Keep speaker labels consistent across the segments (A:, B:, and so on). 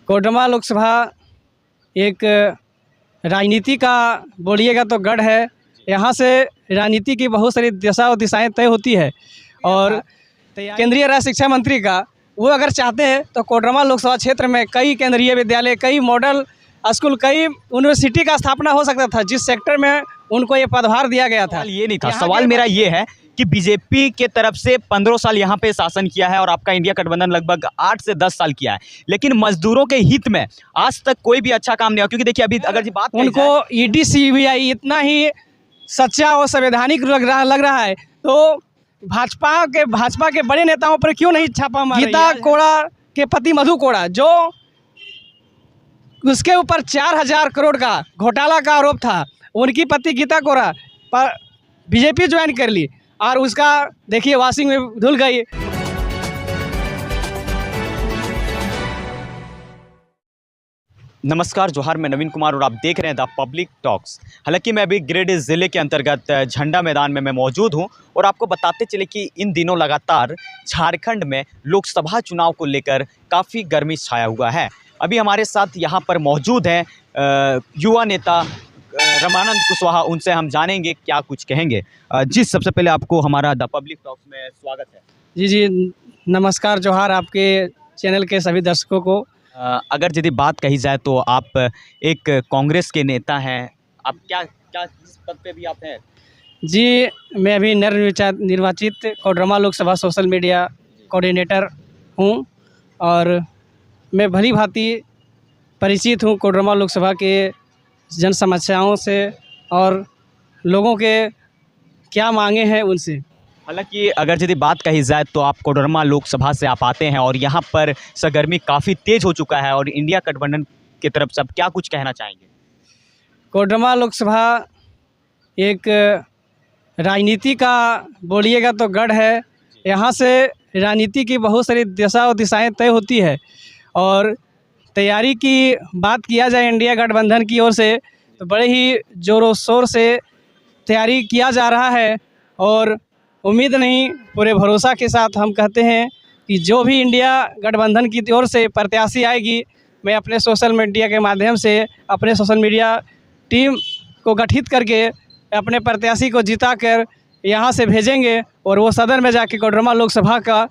A: कोडरमा लोकसभा एक राजनीति का बोलिएगा तो गढ़ है। यहाँ से राजनीति की बहुत सारी दिशा और दिशाएं तय होती है और केंद्रीय राज्य शिक्षा मंत्री का वो अगर चाहते हैं तो कोडरमा लोकसभा क्षेत्र में कई केंद्रीय विद्यालय, कई मॉडल स्कूल, कई यूनिवर्सिटी का स्थापना हो सकता था, जिस सेक्टर में उनको ये पदभार दिया गया था।
B: ये नहीं था सवाल, मेरा ये है कि बीजेपी के तरफ से 15 साल यहाँ पे शासन किया है और आपका इंडिया गठबंधन लगभग 8 से 10 साल किया है, लेकिन मजदूरों के हित में आज तक कोई भी अच्छा काम नहीं हुआ। क्योंकि देखिए अभी अगर जी बात
A: उनको ईडी सीबीआई इतना ही सच्चा और संवैधानिक लग रहा है तो भाजपा के बड़े नेताओं पर क्यों नहीं छापा मारा? गीता कोड़ा के पति मधु कोड़ा, जो उसके ऊपर 4000 करोड़ का घोटाला का आरोप था, उनकी पति गीता कोड़ा पर बीजेपी ज्वाइन कर ली और उसका देखिए वॉशिंग में धुल गई।
B: नमस्कार, जोहार, मैं नवीन कुमार और आप देख रहे हैं द पब्लिक टॉक्स। हालांकि मैं अभी गिरिडीह ज़िले के अंतर्गत झंडा मैदान में मैं मौजूद हूं और आपको बताते चले कि इन दिनों लगातार झारखंड में लोकसभा चुनाव को लेकर काफ़ी गर्मी छाया हुआ है। अभी हमारे साथ यहां पर मौजूद हैं युवा नेता रमानंद कुशवाहा, उनसे हम जानेंगे क्या कुछ कहेंगे। जी, सबसे पहले आपको हमारा द पब्लिक टॉक्स में स्वागत है।
A: जी नमस्कार, जोहार आपके चैनल के सभी दर्शकों को।
B: अगर यदि बात कही जाए तो आप एक कांग्रेस के नेता हैं, आप क्या किस पद पे भी आप हैं?
A: जी, मैं अभी निर्वाचित Koderma Lok Sabha social media coordinator हूं और मैं भली भांति परिचित हूं कोडरमा लोकसभा के जन समस्याओं से और लोगों के क्या मांगे हैं उनसे।
B: हालांकि अगर यदि बात कही जाए तो आप कोडरमा लोकसभा से आप आते हैं और यहाँ पर सरगर्मी काफ़ी तेज़ हो चुका है और इंडिया गठबंधन की तरफ से आप क्या कुछ कहना चाहेंगे?
A: कोडरमा लोकसभा एक राजनीति का बोलिएगा तो गढ़ है। यहाँ से राजनीति की बहुत सारी दिशा और दिशाएं तय होती है और तैयारी की बात किया जाए इंडिया गठबंधन की ओर से तो बड़े ही ज़ोरों शोर से तैयारी किया जा रहा है और उम्मीद नहीं, पूरे भरोसा के साथ हम कहते हैं कि जो भी इंडिया गठबंधन की ओर से प्रत्याशी आएगी, मैं अपने सोशल मीडिया के माध्यम से अपने सोशल मीडिया टीम को गठित करके अपने प्रत्याशी को जिताकर यहाँ से भेजेंगे और वो सदन में जाके कोडरमा लोकसभा का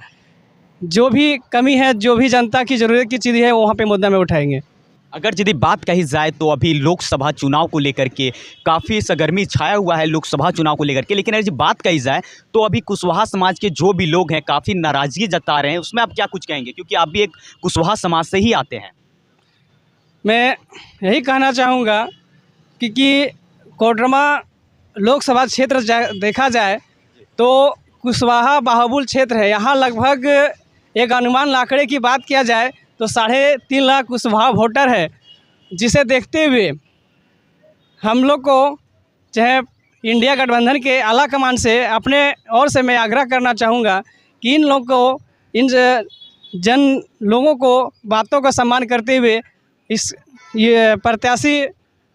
A: जो भी कमी है, जो भी जनता की ज़रूरत की चीज़ है, वो वहाँ पे मुद्दा में उठाएंगे।
B: अगर यदि बात कही जाए तो अभी लोकसभा चुनाव को लेकर के काफ़ी सरगर्मी छाया हुआ है लोकसभा चुनाव को लेकर के, लेकिन अगर बात कही जाए तो अभी कुशवाहा समाज के जो भी लोग हैं काफ़ी नाराज़गी जता रहे हैं, उसमें आप क्या कुछ कहेंगे? क्योंकि आप भी एक कुशवाहा समाज से ही आते हैं।
A: मैं यही कहना चाहूँगा कि कोडरमा लोकसभा क्षेत्र देखा जाए तो कुशवाहा बाहुबुल क्षेत्र है। यहाँ लगभग एक अनुमान आंकड़े की बात किया जाए तो 3.5 लाख कुशवाहा वोटर है, जिसे देखते हुए हम लोग को चाहे इंडिया गठबंधन के आला कमान से अपने ओर से मैं आग्रह करना चाहूँगा कि इन लोगों को, इन जन लोगों को बातों का सम्मान करते हुए ये प्रत्याशी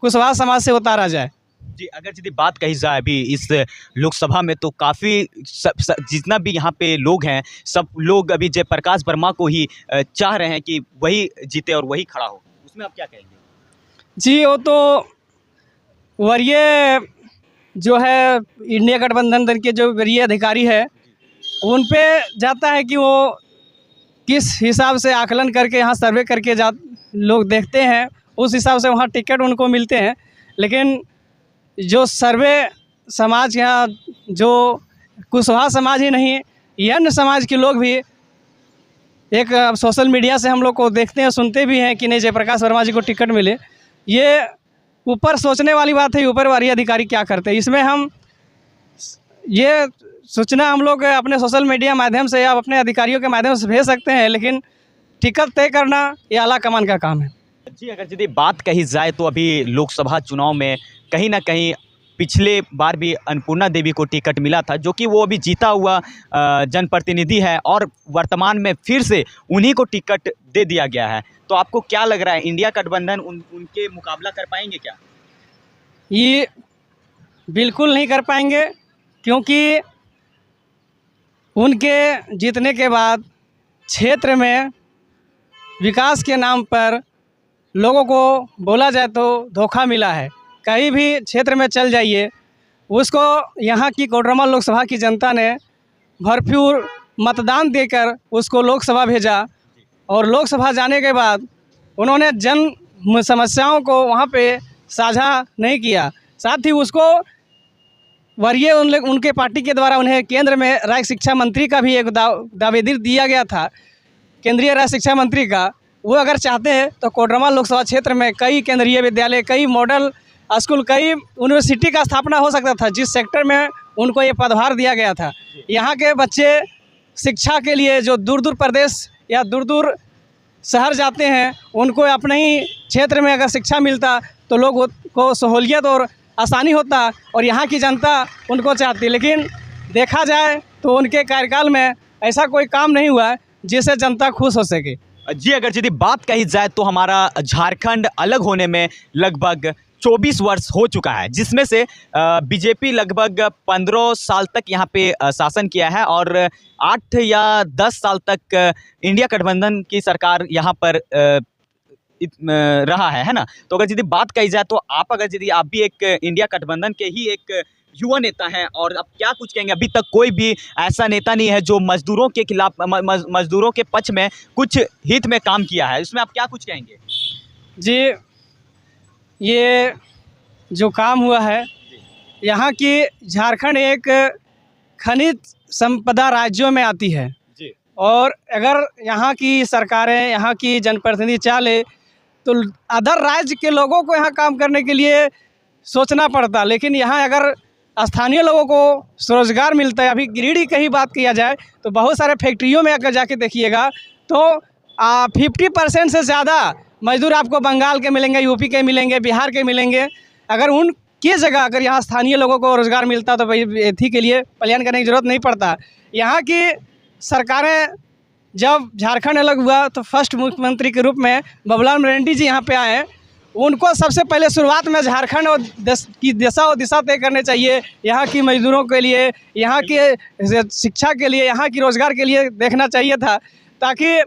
A: कुशवाहा समाज से उतारा जाए।
B: जी, अगर यदि बात कही जाए अभी इस लोकसभा में तो काफ़ी जितना भी यहाँ पे लोग हैं, सब लोग अभी जयप्रकाश वर्मा को ही चाह रहे हैं कि वही जीते और वही खड़ा हो, उसमें आप क्या कहेंगे?
A: जी, वो तो वरीय जो है इंडिया गठबंधन के जो वरीय अधिकारी है उन पे जाता है कि वो किस हिसाब से आकलन करके यहाँ सर्वे करके लोग देखते हैं, उस हिसाब से वहाँ टिकट उनको मिलते हैं। लेकिन जो सर्वे समाज यहाँ, जो कुशवाहा समाज ही नहीं, अन्य समाज के लोग भी एक सोशल मीडिया से हम लोग को देखते हैं, सुनते भी हैं कि नहीं जयप्रकाश वर्मा जी को टिकट मिले। ये ऊपर सोचने वाली बात है, ऊपर वाले अधिकारी क्या करते हैं। इसमें हम ये सूचना हम लोग अपने सोशल मीडिया माध्यम से या अपने अधिकारियों के माध्यम से भेज सकते हैं, लेकिन टिकट तय करना ये आला कमान का काम है।
B: जी, अगर यदि बात कही जाए तो अभी लोकसभा चुनाव में कहीं ना कहीं पिछले बार भी अन्नपूर्णा देवी को टिकट मिला था, जो कि वो अभी जीता हुआ जनप्रतिनिधि है और वर्तमान में फिर से उन्हीं को टिकट दे दिया गया है। तो आपको क्या लग रहा है, इंडिया गठबंधन उनके मुकाबला कर पाएंगे क्या?
A: ये बिल्कुल नहीं कर पाएंगे, क्योंकि उनके जीतने के बाद क्षेत्र में विकास के नाम पर लोगों को बोला जाए तो धोखा मिला है। कहीं भी क्षेत्र में चल जाइए, उसको यहाँ की कोडरमा लोकसभा की जनता ने भरपूर मतदान देकर उसको लोकसभा भेजा, और लोकसभा जाने के बाद उन्होंने जन समस्याओं को वहाँ पे साझा नहीं किया। साथ ही उसको वरीय उनके पार्टी के द्वारा उन्हें केंद्र में राज्य शिक्षा मंत्री का भी एक दावेदार दिया गया था, केंद्रीय राज्य शिक्षा मंत्री का। वो अगर चाहते हैं तो कोडरमा लोकसभा क्षेत्र में कई केंद्रीय विद्यालय, कई मॉडल स्कूल, कई यूनिवर्सिटी का स्थापना हो सकता था, जिस सेक्टर में उनको ये पदभार दिया गया था। यहाँ के बच्चे शिक्षा के लिए जो दूर दूर प्रदेश या दूर दूर शहर जाते हैं, उनको अपने ही क्षेत्र में अगर शिक्षा मिलता तो लोगों को सहूलियत और आसानी होता, और यहाँ की जनता उनको चाहती। लेकिन देखा जाए तो उनके कार्यकाल में ऐसा कोई काम नहीं हुआ जिससे जनता खुश हो सके।
B: जी, अगर यदि बात कही जाए तो हमारा झारखंड अलग होने में लगभग 24 वर्ष हो चुका है, जिसमें से बीजेपी लगभग 15 साल तक यहाँ पे शासन किया है, और 8 या 10 साल तक इंडिया गठबंधन की सरकार यहाँ पर रहा है ना। तो अगर यदि बात कही जाए तो आप भी एक इंडिया गठबंधन के ही एक युवा नेता हैं, और अब क्या कुछ कहेंगे? अभी तक कोई भी ऐसा नेता नहीं है जो मजदूरों के खिलाफ, मजदूरों के पक्ष में कुछ हित में काम किया है, इसमें आप क्या कुछ कहेंगे?
A: जी, ये जो काम हुआ है, यहाँ की झारखंड एक खनिज संपदा राज्यों में आती है
B: जी।
A: और अगर यहाँ की सरकारें, यहाँ की जनप्रतिनिधि चाहे तो अदर राज्य के लोगों को यहाँ काम करने के लिए सोचना पड़ता, लेकिन यहाँ अगर स्थानीय लोगों को स्वरोजगार मिलता है। अभी गिरिडीह की ही बात किया जाए तो बहुत सारे फैक्ट्रियों में अगर जाके देखिएगा तो 50% से ज़्यादा मजदूर आपको बंगाल के मिलेंगे, यूपी के मिलेंगे, बिहार के मिलेंगे। अगर उनकी जगह अगर यहाँ स्थानीय लोगों को रोज़गार मिलता तो भाई एथी के लिए पलायन करने की ज़रूरत नहीं पड़ता। यहाँ की सरकारें जब झारखंड अलग हुआ तो फर्स्ट मुख्यमंत्री के रूप में बाबूलाल मरांडी जी यहाँ पे आए। उनको सबसे पहले शुरुआत में झारखंड और की दिशा और दिशा तय करने चाहिए, यहाँ की मजदूरों के लिए, यहाँ के शिक्षा के लिए, यहाँ की रोज़गार के लिए देखना चाहिए था, ताकि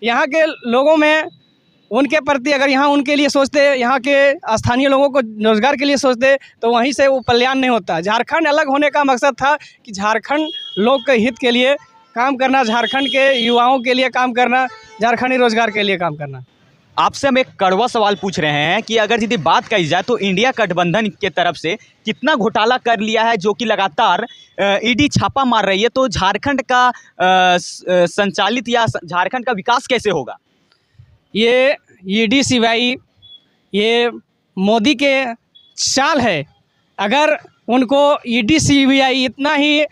A: यहाँ के लोगों में उनके प्रति अगर यहाँ उनके लिए सोचते, यहाँ के स्थानीय लोगों को रोज़गार के लिए सोचते तो वहीं से वो कल्याण नहीं होता। झारखंड अलग होने का मकसद था कि झारखंड लोग के हित के लिए काम करना, झारखंड के युवाओं के लिए काम करना, झारखंडी रोज़गार के लिए काम करना।
B: आपसे हम एक कड़वा सवाल पूछ रहे हैं कि अगर यदि बात कही जाए तो इंडिया गठबंधन के तरफ से कितना घोटाला कर लिया है, जो कि लगातार ईडी छापा मार रही है, तो झारखंड का संचालित या झारखंड का विकास कैसे होगा?
A: ये ईडी सीबीआई ये मोदी के चाल है। अगर उनको ईडी सीबीआई इतना ही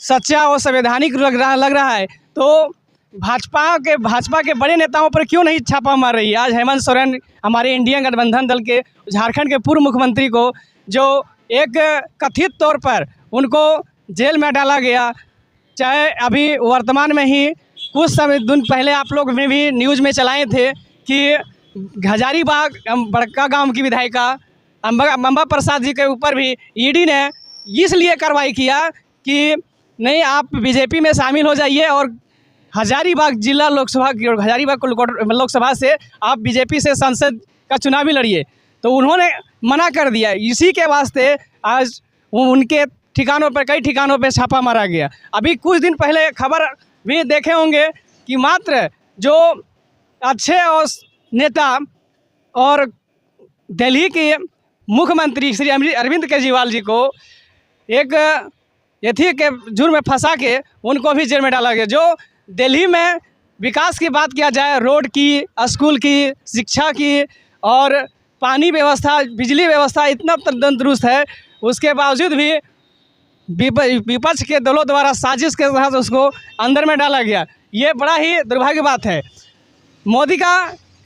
A: सच्चा और संवैधानिक लग रहा है तो भाजपा के बड़े नेताओं पर क्यों नहीं छापा मार रही है? आज हेमंत सोरेन, हमारे इंडिया गठबंधन दल के झारखंड के पूर्व मुख्यमंत्री को जो एक कथित तौर पर उनको जेल में डाला गया, चाहे अभी वर्तमान में ही कुछ समय दिन पहले आप लोग में भी न्यूज़ में चलाए थे कि हजारीबाग बड़का गांव की विधायिका अंबा प्रसाद जी के ऊपर भी ईडी ने इसलिए कार्रवाई किया कि नहीं, आप बीजेपी में शामिल हो जाइए और हजारीबाग जिला लोकसभा की और हजारीबाग लोकसभा से आप बीजेपी से संसद का चुनाव भी लड़िए, तो उन्होंने मना कर दिया। इसी के वास्ते आज उनके ठिकानों पर, कई ठिकानों पर छापा मारा गया। अभी कुछ दिन पहले खबर भी देखे होंगे कि मात्र जो अच्छे और नेता और दिल्ली के मुख्यमंत्री श्री अरविंद केजरीवाल जी को एक एथी के जुर्म में फंसा के उनको भी जेल में डाला गया। जो दिल्ली में विकास की बात किया जाए, रोड की, स्कूल की, शिक्षा की और पानी व्यवस्था, बिजली व्यवस्था इतना तंदुरुस्त है, उसके बावजूद भी विपक्ष के दलों द्वारा साजिश के तहत उसको अंदर में डाला गया। ये बड़ा ही दुर्भाग्य बात है। मोदी का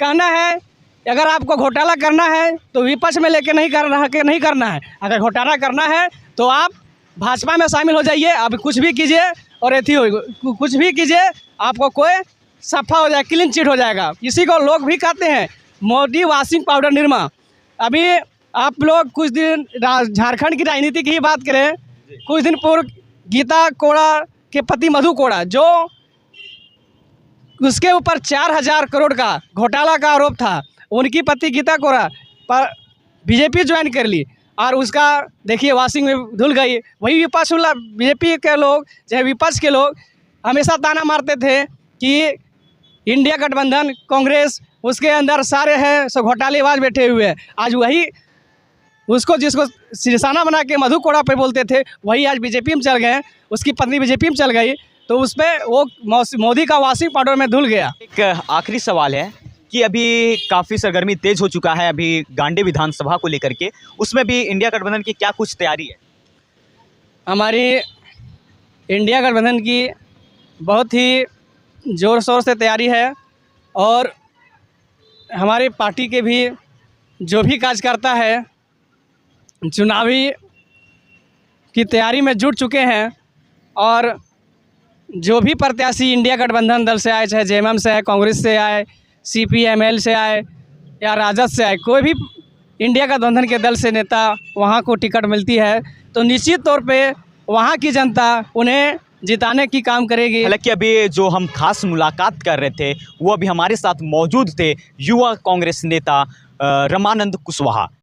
A: कहना है अगर आपको घोटाला करना है तो विपक्ष में लेके नहीं करना है, अगर घोटाला करना है तो आप भाजपा में शामिल हो जाइए, आप कुछ भी कीजिए और एथी हो, कुछ भी कीजिए, आपको कोई सफा हो जाए, क्लीन चिट हो जाएगा। इसी को लोग भी कहते हैं मोदी वॉशिंग पाउडर निरमा। अभी आप लोग कुछ दिन झारखंड की राजनीति की ही बात करें, कुछ दिन पूर्व गीता कोड़ा के पति मधु कोड़ा, जो उसके ऊपर 4000 करोड़ का घोटाला का आरोप था, उनकी पति गीता कोरा पर बीजेपी ज्वाइन कर ली और उसका देखिए वॉशिंग में धुल गई। वही विपक्ष वाला बीजेपी के लोग चाहे विपक्ष के लोग हमेशा ताना मारते थे कि इंडिया गठबंधन कांग्रेस उसके अंदर सारे हैं सब घोटालेबाज बैठे हुए हैं। आज वही उसको जिसको सिरसाना बना के मधु कोड़ा पे बोलते थे वही आज बीजेपी में चल गए, उसकी पत्नी बीजेपी में चल गई, तो उस पर वो मोदी का वॉशिंग पाउडर में धुल गया।
B: एक आखिरी सवाल है कि अभी काफ़ी सरगर्मी तेज हो चुका है अभी गांडी विधानसभा को लेकर के, उसमें भी इंडिया गठबंधन की क्या कुछ तैयारी है?
A: हमारी इंडिया गठबंधन की बहुत ही ज़ोर शोर से तैयारी है और हमारी पार्टी के भी जो भी कार्यकर्ता है चुनावी की तैयारी में जुट चुके हैं और जो भी प्रत्याशी इंडिया गठबंधन दल से आए, चाहे जेएमएम से आए, कांग्रेस से आए, सीपीएमएल से आए या राजद से आए, कोई भी इंडिया गठबंधन के दल से नेता वहां को टिकट मिलती है तो निश्चित तौर पे वहां की जनता उन्हें जिताने की काम करेगी।
B: हालांकि अभी जो हम खास मुलाकात कर रहे थे वो अभी हमारे साथ मौजूद थे युवा कांग्रेस नेता रमानंद कुशवाहा।